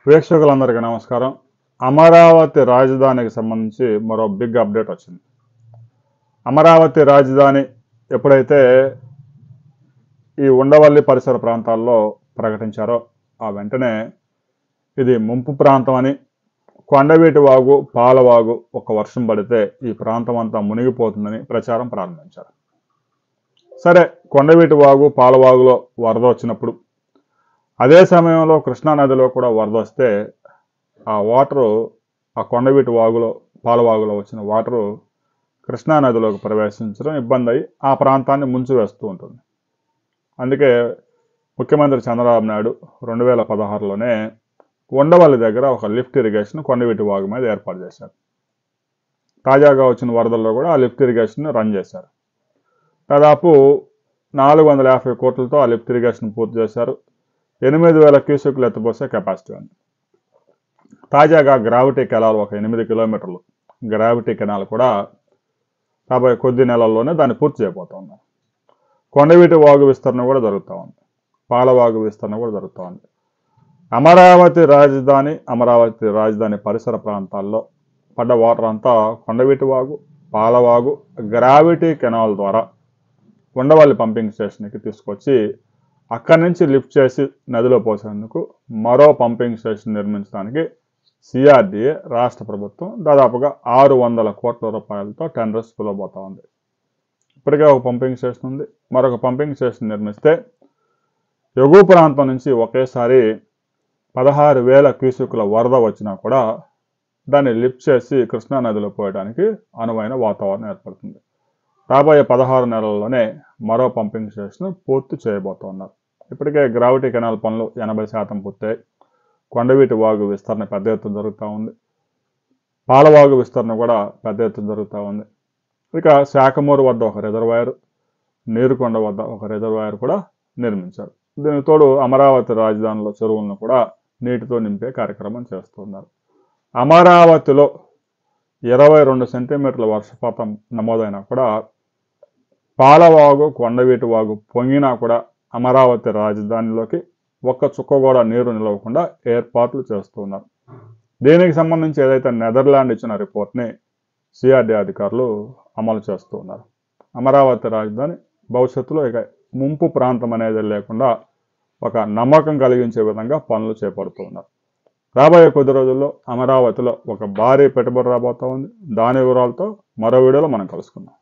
ప్రేక్షకులందరికీ నమస్కారం. అమరావతి రాజధానికి సంబంధించి మరో బిగ్ అప్డేట్ వచ్చింది. అమరావతి రాజధాని ఎప్పుడైతే ఈ ఉండవల్లి పరిసర ప్రాంతాల్లో ప్రకటించారో ఆ వెంటనే ఇది ముంపు ప్రాంతం అని, కొండవీటి వాగు, పాలవాగు ఒక వర్షం పడితే ఈ ప్రాంతం అంతా మునిగిపోతుందని ప్రచారం ప్రారంభించారు. సరే, కొండవీటి వాగు, పాలవాగులో వరద వచ్చినప్పుడు అదే సమయంలో కృష్ణానదిలో కూడా వరద వస్తే ఆ వాటరు, ఆ కొండవీటి వాగులో, పాలవాగులో వచ్చిన వాటరు కృష్ణానదిలోకి ప్రవేశించడం ఇబ్బంది అయ్యి ఆ ప్రాంతాన్ని ముంచివేస్తూ ఉంటుంది. అందుకే ముఖ్యమంత్రి చంద్రబాబు నాయుడు 2016లోనే ఉండవల్లి దగ్గర ఒక లిఫ్ట్ ఇరిగేషన్ కొండవీటి వాగు మీద ఏర్పాటు చేశారు. తాజాగా వచ్చిన వరదల్లో కూడా ఆ లిఫ్ట్ ఇరిగేషన్ రన్ చేశారు. దాదాపు 450 కోట్లతో ఆ లిఫ్ట్ ఇరిగేషన్ పూర్తి చేశారు. 8,000 క్యూసెక్లు ఎత్తిపోసే కెపాసిటీ ఉంది. తాజాగా గ్రావిటీ కెనాల్ ఒక 8 కిలోమీటర్లు గ్రావిటీ కెనాల్ కూడా రాబోయే కొద్ది నెలల్లోనే దాన్ని పూర్తి చేయబోతా ఉన్నారు. కొండవీటి వాగు విస్తరణ కూడా జరుగుతూ ఉంది. పాలవాగు విస్తరణ కూడా జరుగుతూ ఉంది. అమరావతి రాజధాని పరిసర ప్రాంతాల్లో పడ్డ వాటర్ అంతా కొండవీటి వాగు, పాలవాగు, గ్రావిటీ కెనాల్ ద్వారా ఉండవల్లి పంపింగ్ స్టేషన్కి తీసుకొచ్చి అక్కడి నుంచి లిఫ్ట్ చేసి నదిలో పోసేందుకు మరో పంపింగ్ స్టేషన్ నిర్మించడానికి సిఆర్డీఏ రాష్ట్ర ప్రభుత్వం దాదాపుగా 600 కోట్ల రూపాయలతో టెండర్స్ పిలవబోతా ఉంది. ఇప్పటికే ఒక పంపింగ్ స్టేషన్ ఉంది. మరొక పంపింగ్ స్టేషన్ నిర్మిస్తే ఎగువ ప్రాంతం నుంచి ఒకేసారి 16,000 క్యూసెక్ల వరద వచ్చినా కూడా దాన్ని లిఫ్ట్ చేసి కృష్ణానదిలో పోయడానికి అనువైన వాతావరణం ఏర్పడుతుంది. రాబోయే 16 నెలల్లోనే మరో పంపింగ్ స్టేషన్ పూర్తి చేయబోతున్నారు. ఇప్పటికే గ్రావిటీ కెనాల్ పనులు 80% పూర్తయి, కొండవీటి వాగు విస్తరణ పెద్ద ఎత్తున జరుగుతూ ఉంది. పాలవాగు విస్తరణ కూడా పెద్ద ఎత్తున జరుగుతూ ఉంది. ఇక శాఖమూరు వద్ద ఒక రిజర్వాయర్, నీరుకొండ వద్ద ఒక రిజర్వాయర్ కూడా నిర్మించారు. దీనికి తోడు అమరావతి రాజధానిలో చెరువులను కూడా నీటితో నింపే కార్యక్రమం చేస్తున్నారు. అమరావతిలో 22 సెంటీమీటర్ల వర్షపాతం నమోదైనా కూడా పాలవాగు, కొండవీటి వాగు పొంగినా కూడా అమరావతి రాజధానిలోకి ఒక్క చుక్క కూడా నీరు నిలవకుండా ఏర్పాట్లు చేస్తున్నారు. దీనికి సంబంధించి ఏదైతే నెదర్లాండ్ ఇచ్చిన రిపోర్ట్ని సిఆర్డీ అధికారులు అమలు చేస్తున్నారు. అమరావతి రాజధాని భవిష్యత్తులో ఇక ముంపు ప్రాంతం అనేది లేకుండా ఒక నమ్మకం కలిగించే విధంగా పనులు చేపడుతున్నారు. రాబోయే కొద్ది రోజుల్లో అమరావతిలో ఒక భారీ పెట్టుబడి రాబోతా ఉంది. దాని వివరాలతో మరో వీడియోలో మనం కలుసుకుందాం.